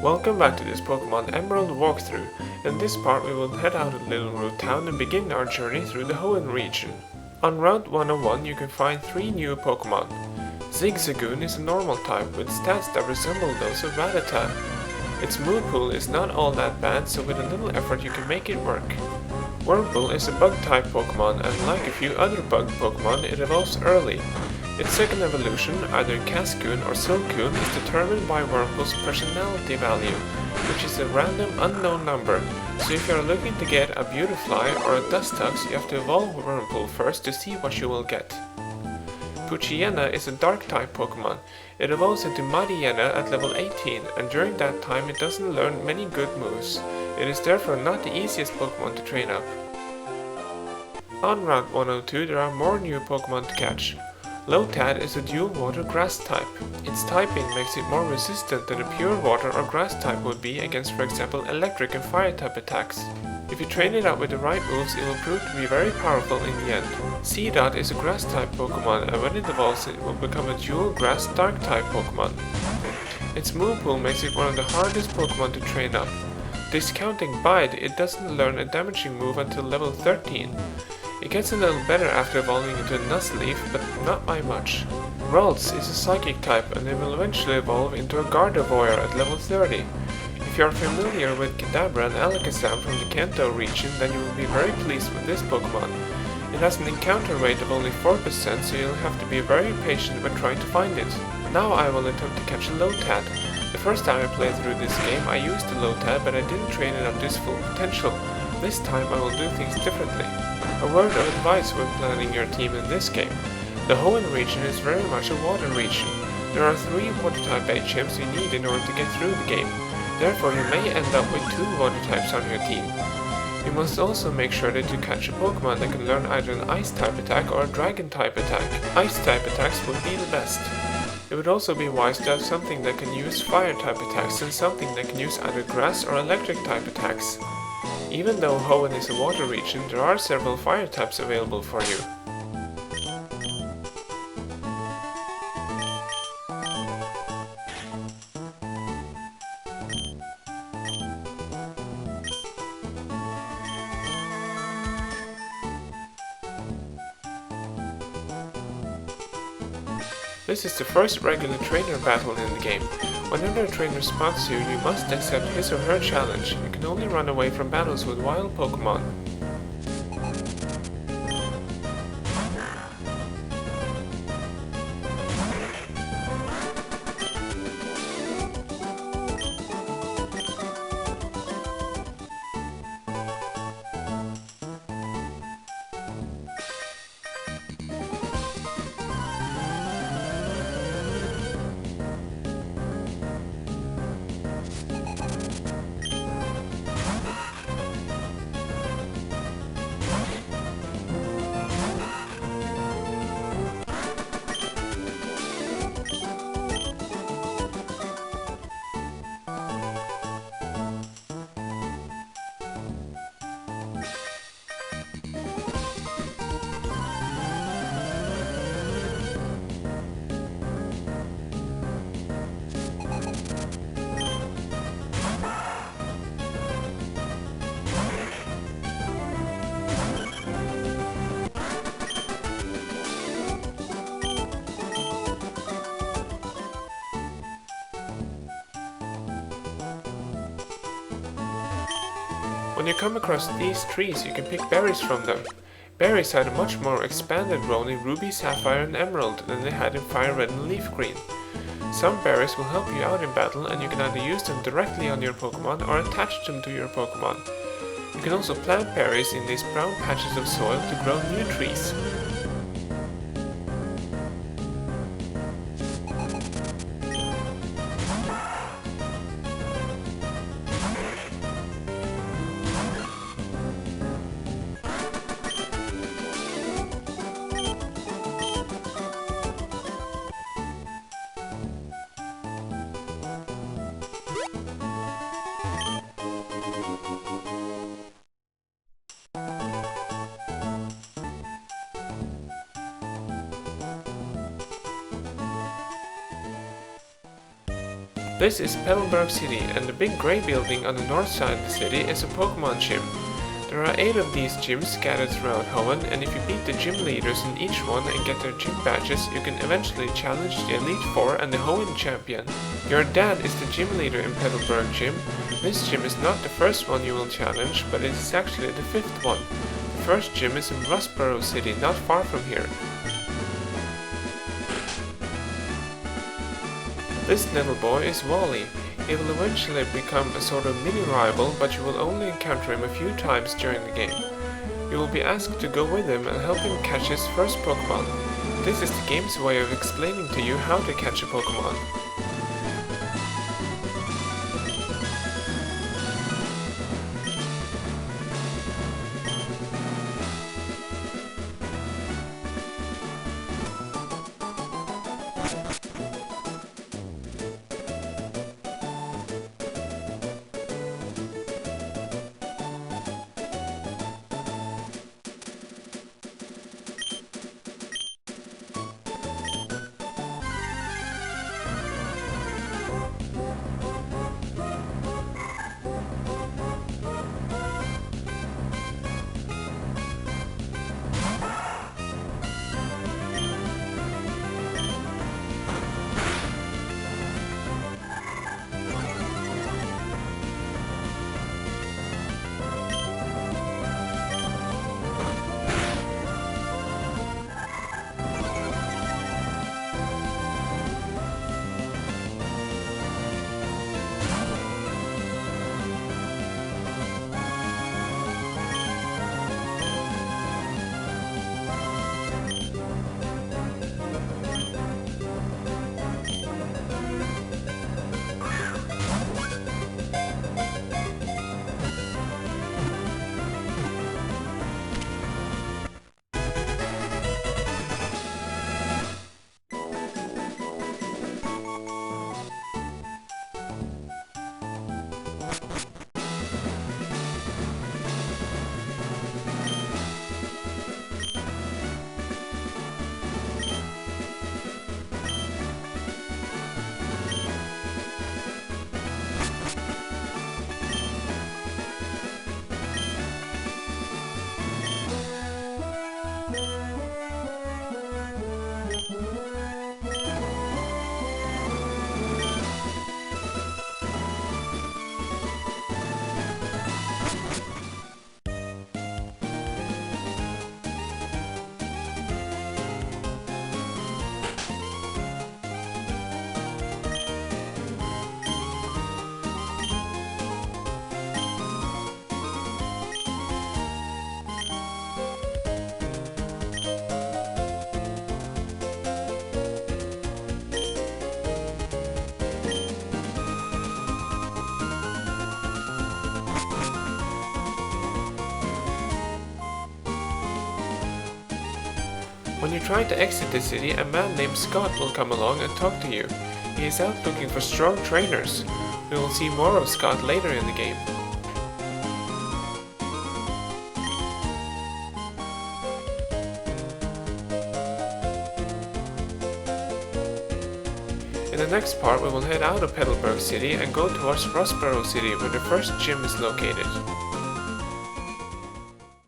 Welcome back to this Pokemon Emerald walkthrough. In this part we will head out of Little Root Town and begin our journey through the Hoenn region. On Route 101 you can find 3 new Pokemon. Zigzagoon is a normal type with stats that resemble those of Rattata. Its move pool is not all that bad, so with a little effort you can make it work. Wurmple is a bug type Pokemon, and like a few other bug Pokemon it evolves early. Its second evolution, either Cascoon or Silcoon, is determined by Wurmple's personality value, which is a random unknown number, so if you are looking to get a Beautifly or a Dustox you have to evolve Wurmple first to see what you will get. Poochyena is a dark type Pokemon. It evolves into Mightyena at level 18, and during that time it doesn't learn many good moves. It is therefore not the easiest Pokemon to train up. On Route 102 there are more new Pokemon to catch. Lotad is a dual water grass type. Its typing makes it more resistant than a pure water or grass type would be against, for example, electric and fire type attacks. If you train it up with the right moves, it will prove to be very powerful in the end. Seedot is a grass type Pokemon, and when it evolves it will become a dual grass dark type Pokemon. Its move pool makes it one of the hardest Pokemon to train up. Discounting Bite, it doesn't learn a damaging move until level 13. It gets a little better after evolving into a Nuzleaf, but not by much. Ralts is a psychic type, and it will eventually evolve into a Gardevoir at level 30. If you are familiar with Kadabra and Alakazam from the Kanto region, then you will be very pleased with this Pokemon. It has an encounter rate of only 4%, so you'll have to be very patient when trying to find it. Now I will attempt to catch a Lotad. The first time I played through this game I used a Lotad, but I didn't train it up to its full potential. This time I will do things differently. A word of advice when planning your team in this game. The Hoenn region is very much a water region. There are 3 water type HMs you need in order to get through the game. Therefore you may end up with 2 water types on your team. You must also make sure that you catch a Pokemon that can learn either an ice type attack or a dragon type attack. Ice type attacks would be the best. It would also be wise to have something that can use fire type attacks and something that can use either grass or electric type attacks. Even though Hoenn is a water region, there are several fire types available for you. This is the first regular trainer battle in the game. Whenever a trainer spots you, you must accept his or her challenge. You can only run away from battles with wild Pokemon. When you come across these trees, you can pick berries from them. Berries had a much more expanded role in Ruby, Sapphire and Emerald than they had in Fire Red and Leaf Green. Some berries will help you out in battle, and you can either use them directly on your Pokemon or attach them to your Pokemon. You can also plant berries in these brown patches of soil to grow new trees. This is Petalburg City, and the big grey building on the north side of the city is a Pokémon gym. There are 8 of these gyms scattered throughout Hoenn, and if you beat the gym leaders in each one and get their gym badges, you can eventually challenge the Elite Four and the Hoenn champion. Your dad is the gym leader in Petalburg Gym. This gym is not the first one you will challenge, but it is actually the 5th one. The first gym is in Petalburg City, not far from here. This little boy is Wally. He will eventually become a sort of mini-rival, but you will only encounter him a few times during the game. You will be asked to go with him and help him catch his first Pokémon. This is the game's way of explaining to you how to catch a Pokémon. When you try to exit the city, a man named Scott will come along and talk to you. He is out looking for strong trainers. We will see more of Scott later in the game. In the next part we will head out of Petalburg City and go towards Petalburg City where the first gym is located.